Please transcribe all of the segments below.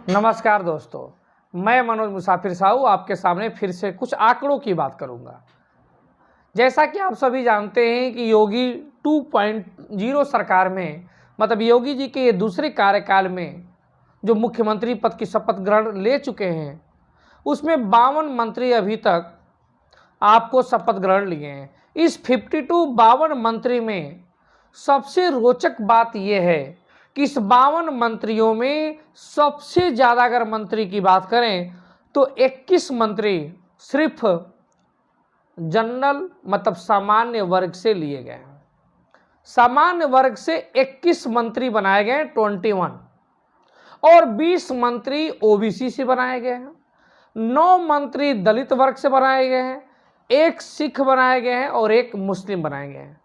नमस्कार दोस्तों, मैं मनोज मुसाफिर साहू आपके सामने फिर से कुछ आंकड़ों की बात करूंगा। जैसा कि आप सभी जानते हैं कि योगी 2.0 सरकार में मतलब योगी जी के ये दूसरे कार्यकाल में जो मुख्यमंत्री पद की शपथ ग्रहण ले चुके हैं, उसमें 52 मंत्री अभी तक आपको शपथ ग्रहण लिए हैं। इस 52 मंत्री में सबसे रोचक बात यह है कि इस 52 मंत्रियों में सबसे ज़्यादा अगर मंत्री की बात करें तो 21 मंत्री सिर्फ जनरल मतलब सामान्य वर्ग से लिए गए हैं। सामान्य वर्ग से 21 मंत्री बनाए गए हैं 21, और 20 मंत्री ओबीसी से बनाए गए हैं, 9 मंत्री दलित वर्ग से बनाए गए हैं, 1 सिख बनाए गए हैं और 1 मुस्लिम बनाए गए हैं।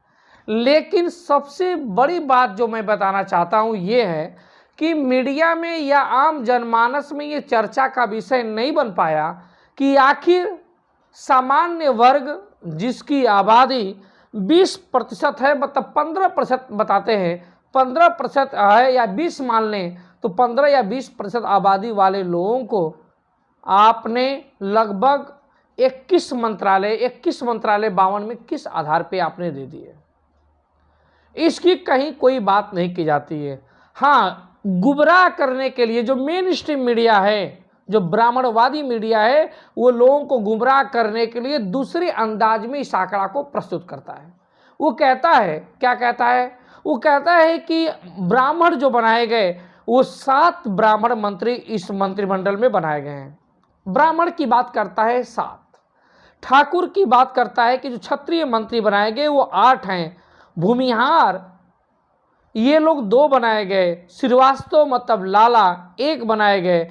लेकिन सबसे बड़ी बात जो मैं बताना चाहता हूँ ये है कि मीडिया में या आम जनमानस में ये चर्चा का विषय नहीं बन पाया कि आखिर सामान्य वर्ग जिसकी आबादी 20% है, मतलब 15% बताते हैं, 15% है या 20 मान लें तो 15 या 20% आबादी वाले लोगों को आपने लगभग 21 मंत्रालय 52 में किस आधार पे आपने दे दिए, इसकी कहीं कोई बात नहीं की जाती है। हाँ, गुमराह करने के लिए जो मेन स्ट्रीम मीडिया है, जो ब्राह्मणवादी मीडिया है, वो लोगों को गुमराह करने के लिए दूसरे अंदाज में इस आंकड़ा को प्रस्तुत करता है। वो कहता है, क्या कहता है? वो कहता है कि ब्राह्मण जो बनाए गए वो 7 ब्राह्मण मंत्री इस मंत्रिमंडल में बनाए गए हैं। ब्राह्मण की बात करता है 7, ठाकुर की बात करता है कि जो क्षत्रिय मंत्री बनाए गए वो 8 हैं, भूमिहार ये लोग 2 बनाए गए, श्रीवास्तव मतलब लाला 1 बनाए गए,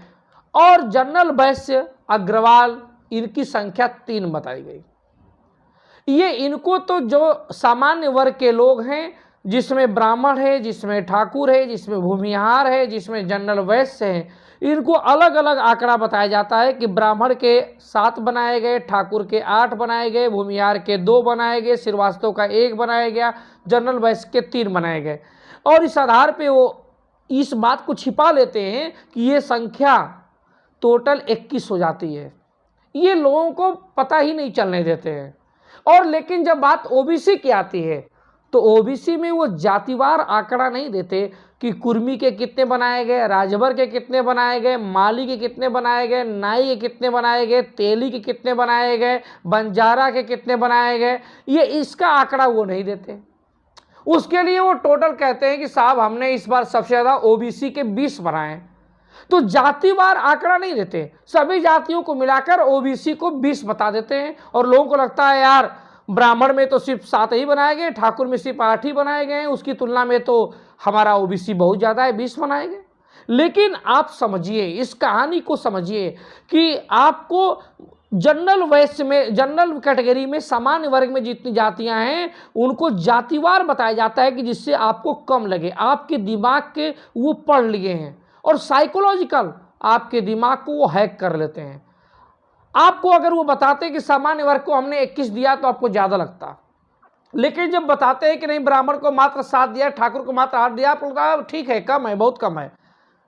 और जनरल वैश्य अग्रवाल इनकी संख्या 3 बताई गई। ये इनको तो जो सामान्य वर्ग के लोग हैं, जिसमें ब्राह्मण है, जिसमें ठाकुर है, जिसमें भूमिहार है, जिसमें जनरल वैश्य है, इनको अलग अलग आंकड़ा बताया जाता है कि ब्राह्मण के 7 बनाए गए, ठाकुर के 8 बनाए गए, भूमिहार के 2 बनाए गए, श्रीवास्तव का 1 बनाया गया, जनरल वैश्य के 3 बनाए गए। और इस आधार पे वो इस बात को छिपा लेते हैं कि ये संख्या टोटल 21 हो जाती है। ये लोगों को पता ही नहीं चलने देते हैं। और लेकिन जब बात ओबीसी की आती है तो ओबीसी में वो जातिवार आंकड़ा नहीं देते कि कुर्मी के कितने बनाए गए, राजभर के कितने बनाए गए, माली के कितने बनाए गए, नाई के कितने बनाए गए, तेली के कितने बनाए गए, बंजारा के कितने बनाए गए, ये इसका आंकड़ा वो नहीं देते। उसके लिए वो टोटल कहते हैं कि साहब हमने इस बार सबसे ज़्यादा ओबीसी के 20 बनाए। तो जातिवार आंकड़ा नहीं देते, सभी जातियों को मिलाकर ओबीसी को 20 बता देते हैं। और लोगों को लगता है यार ब्राह्मण में तो सिर्फ 7 ही बनाए गए, ठाकुर में सिर्फ 8 ही बनाए गए हैं, उसकी तुलना में तो हमारा ओबीसी बहुत ज़्यादा है, 20 बनाए गए। लेकिन आप समझिए, इस कहानी को समझिए कि आपको जनरल वैश्य में, जनरल कैटेगरी में, सामान्य वर्ग में जितनी जातियां हैं उनको जातिवार बताया जाता है कि जिससे आपको कम लगे, आपके दिमाग के वो पढ़ लिए हैं और साइकोलॉजिकल आपके दिमाग को वो हैक कर लेते हैं। आपको अगर वो बताते कि सामान्य वर्ग को हमने 21 दिया तो आपको ज़्यादा लगता, लेकिन जब बताते हैं कि नहीं ब्राह्मण को मात्र 7 दिया, ठाकुर को मात्र 8 दिया, आप लगता है ठीक है, कम है, बहुत कम है,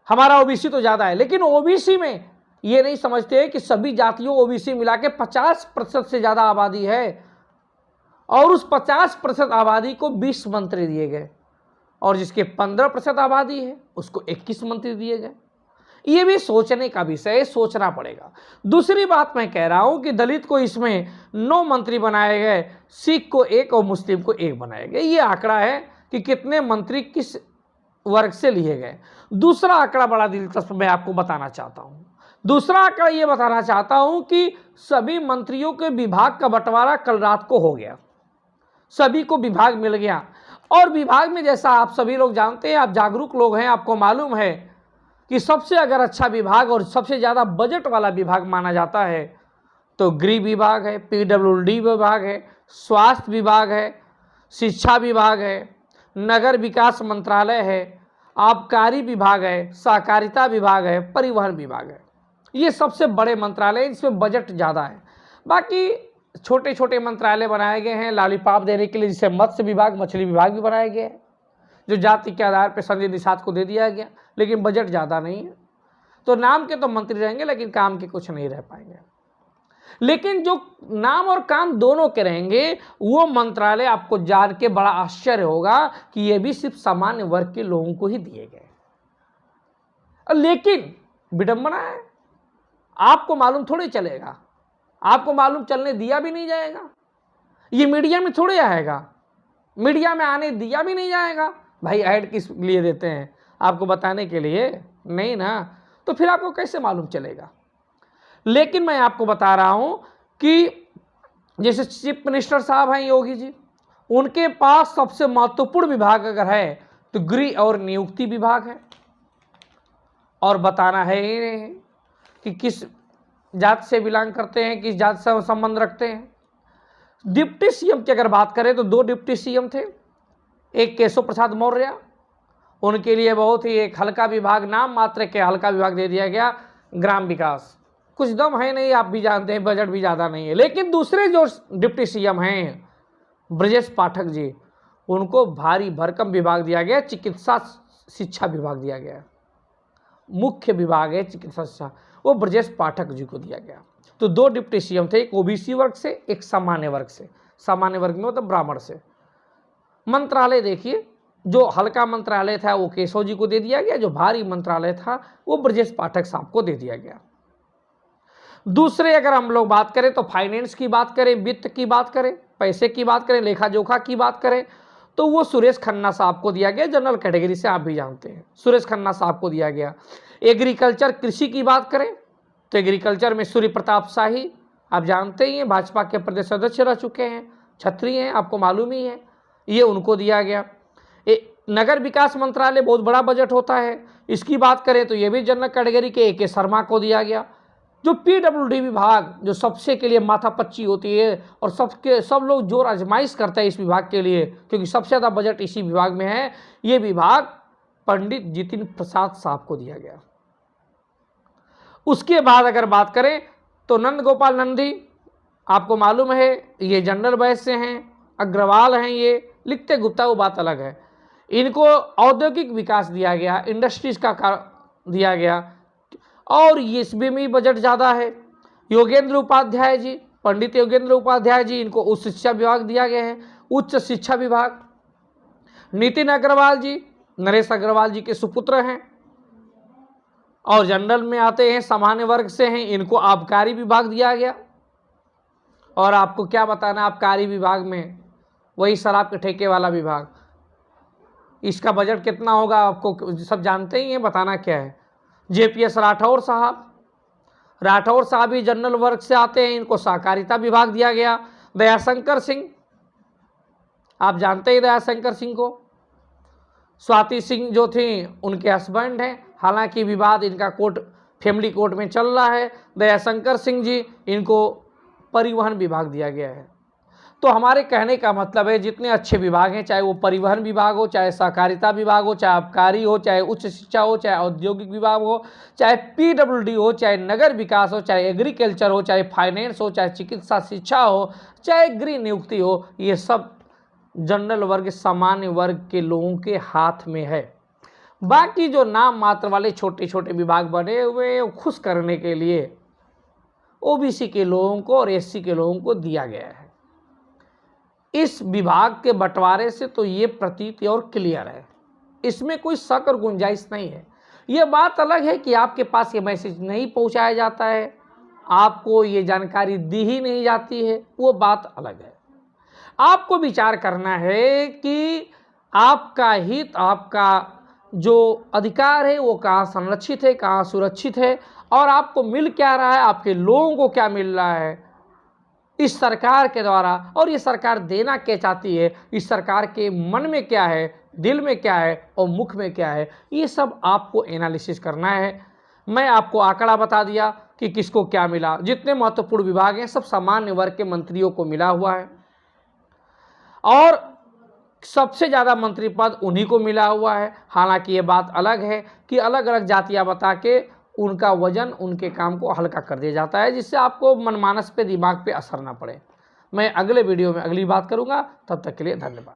हमारा ओबीसी तो ज़्यादा है। लेकिन ओबीसी में ये नहीं समझते कि सभी जातियों ओबीसी मिला के 50% से ज़्यादा आबादी है, और उस 50% आबादी को 20 मंत्री दिए गए, और जिसके 15% आबादी है उसको 21 मंत्री दिए गए। ये भी सोचने का विषय है, सोचना पड़ेगा। दूसरी बात मैं कह रहा हूं कि दलित को इसमें 9 मंत्री बनाए गए, सिख को 1 और मुस्लिम को 1 बनाए गए। ये आंकड़ा है कि कितने मंत्री किस वर्ग से लिए गए। दूसरा आंकड़ा बड़ा दिलचस्प मैं आपको बताना चाहता हूं। दूसरा आंकड़ा ये बताना चाहता हूं कि सभी मंत्रियों के विभाग का बंटवारा कल रात को हो गया, सभी को विभाग मिल गया। और विभाग में, जैसा आप सभी लोग जानते हैं, आप जागरूक लोग हैं, आपको मालूम है कि सबसे अगर अच्छा विभाग और सबसे ज़्यादा बजट वाला विभाग माना जाता है तो गृह विभाग है, पीडब्ल्यूडी विभाग है, स्वास्थ्य विभाग है, शिक्षा विभाग है, नगर विकास मंत्रालय है, आबकारी विभाग है, सहकारिता विभाग है, परिवहन विभाग है। ये सबसे बड़े मंत्रालय, इसमें बजट ज़्यादा है। बाकी छोटे छोटे मंत्रालय बनाए गए हैं लॉलीपॉप देने के लिए, जिसे मत्स्य विभाग, मछली विभाग भी बनाए गए हैं, जो जाति के आधार पर संजय निषाद को दे दिया गया, लेकिन बजट ज़्यादा नहीं है। तो नाम के तो मंत्री रहेंगे लेकिन काम के कुछ नहीं रह पाएंगे। लेकिन जो नाम और काम दोनों के रहेंगे वो मंत्रालय आपको जान के बड़ा आश्चर्य होगा कि ये भी सिर्फ सामान्य वर्ग के लोगों को ही दिए गए। लेकिन विडंबना है, आपको मालूम थोड़ी चलेगा, आपको मालूम चलने दिया भी नहीं जाएगा, ये मीडिया में थोड़े आएगा, मीडिया में आने दिया भी नहीं जाएगा। भाई ऐड किस लिए देते हैं, आपको बताने के लिए नहीं ना, तो फिर आपको कैसे मालूम चलेगा। लेकिन मैं आपको बता रहा हूं कि जैसे चीफ मिनिस्टर साहब हैं योगी जी, उनके पास सबसे महत्वपूर्ण विभाग अगर है तो गृह और नियुक्ति विभाग है, और बताना है ही नहीं कि किस जात से बिलोंग करते हैं, किस जात से संबंध रखते हैं। डिप्टी सीएम की अगर बात करें तो 2 डिप्टी सीएम थे, एक केशव प्रसाद मौर्य, उनके लिए बहुत ही एक हल्का विभाग, नाम मात्र के हल्का विभाग दे दिया गया, ग्राम विकास। कुछ दम है नहीं, आप भी जानते हैं, बजट भी ज़्यादा नहीं है। लेकिन दूसरे जो डिप्टी सीएम हैं ब्रजेश पाठक जी, उनको भारी भरकम विभाग दिया गया, चिकित्सा शिक्षा विभाग दिया गया, मुख्य विभाग है चिकित्सा शिक्षा, वो ब्रजेश पाठक जी को दिया गया। तो 2 डिप्टी सीएम थे, एक ओबीसी वर्ग से, एक सामान्य वर्ग से। सामान्य वर्ग में मतलब ब्राह्मण से। मंत्रालय देखिए, जो हल्का मंत्रालय था वो केशव जी को दे दिया गया, जो भारी मंत्रालय था वो ब्रजेश पाठक साहब को दे दिया गया। दूसरे अगर हम लोग बात करें तो फाइनेंस की बात करें, वित्त की बात करें, पैसे की बात करें, लेखा जोखा की बात करें, तो वो सुरेश खन्ना साहब को दिया गया, जनरल कैटेगरी से, आप भी जानते हैं, सुरेश खन्ना साहब को दिया गया। एग्रीकल्चर कृषि की बात करें तो एग्रीकल्चर में सूर्य प्रताप शाही, आप जानते ही हैं, भाजपा के प्रदेश अध्यक्ष रह चुके हैं, छत्री हैं, आपको मालूम ही है, ये उनको दिया गया। नगर विकास मंत्रालय बहुत बड़ा बजट होता है, इसकी बात करें तो ये भी जनरल कैटेगरी के ए शर्मा को दिया गया। जो पीडब्ल्यूडी विभाग, जो सबसे के लिए माथापच्ची होती है और सब लोग जोर आजमाइश करते हैं इस विभाग के लिए, क्योंकि सबसे ज़्यादा बजट इसी विभाग में है, ये विभाग पंडित जितिन प्रसाद साहब को दिया गया। उसके बाद अगर बात करें तो नंद गोपाल नंदी, आपको मालूम है ये जनरल वैश्य से हैं, अग्रवाल हैं, ये लिखते गुप्ता, वो बात अलग है। इनको औद्योगिक विकास दिया गया, इंडस्ट्रीज का दिया गया, और इसमें भी बजट ज़्यादा है। योगेंद्र उपाध्याय जी, पंडित योगेंद्र उपाध्याय जी, इनको उच्च शिक्षा विभाग दिया गया है, उच्च शिक्षा विभाग। नितिन अग्रवाल जी, नरेश अग्रवाल जी के सुपुत्र हैं, और जनरल में आते हैं, सामान्य वर्ग से हैं, इनको आबकारी विभाग दिया गया। और आपको क्या बताना, आबकारी विभाग में वही शराब के ठेके वाला विभाग, इसका बजट कितना होगा आपको सब जानते ही हैं, बताना क्या है। जेपीएस राठौर साहब भी जनरल वर्ग से आते हैं, इनको सहकारिता विभाग दिया गया। दयाशंकर सिंह, आप जानते ही दयाशंकर सिंह को, स्वाति सिंह जो थी उनके हस्बैंड हैं, हालांकि विवाद इनका कोर्ट, फैमिली कोर्ट में चल रहा है। दयाशंकर सिंह जी, इनको परिवहन विभाग दिया गया है। तो हमारे कहने का मतलब है, जितने अच्छे विभाग हैं, चाहे वो परिवहन विभाग हो, चाहे सहकारिता विभाग हो, चाहे आबकारी हो, चाहे उच्च शिक्षा हो, चाहे औद्योगिक विभाग हो, चाहे पीडब्ल्यूडी हो, चाहे नगर विकास हो, चाहे एग्रीकल्चर हो, चाहे फाइनेंस हो, चाहे चिकित्सा शिक्षा हो, चाहे गृह नियुक्ति हो, ये सब जनरल वर्ग, सामान्य वर्ग के लोगों के हाथ में है। बाकी जो नाम मात्र वाले छोटे छोटे विभाग बने हुए खुश करने के लिए ओबीसी के लोगों को और एससी के लोगों को दिया गया है। इस विभाग के बंटवारे से तो ये प्रतीत और क्लियर है, इसमें कोई शक और गुंजाइश नहीं है। ये बात अलग है कि आपके पास ये मैसेज नहीं पहुंचाया जाता है, आपको ये जानकारी दी ही नहीं जाती है, वो बात अलग है। आपको विचार करना है कि आपका हित, आपका जो अधिकार है वो कहाँ संरक्षित है, कहाँ सुरक्षित है, और आपको मिल क्या रहा है, आपके लोगों को क्या मिल रहा है इस सरकार के द्वारा, और ये सरकार देना क्या चाहती है, इस सरकार के मन में क्या है, दिल में क्या है और मुख में क्या है, ये सब आपको एनालिसिस करना है। मैं आपको आंकड़ा बता दिया कि किसको क्या मिला। जितने महत्वपूर्ण विभाग हैं सब सामान्य वर्ग के मंत्रियों को मिला हुआ है, और सबसे ज़्यादा मंत्री पद उन्हीं को मिला हुआ है। हालांकि ये बात अलग है कि अलग अलग जातियाँ बता के उनका वजन, उनके काम को हल्का कर दिया जाता है, जिससे आपको मनमानस पे, दिमाग पे असर ना पड़े। मैं अगले वीडियो में अगली बात करूँगा, तब तक के लिए धन्यवाद।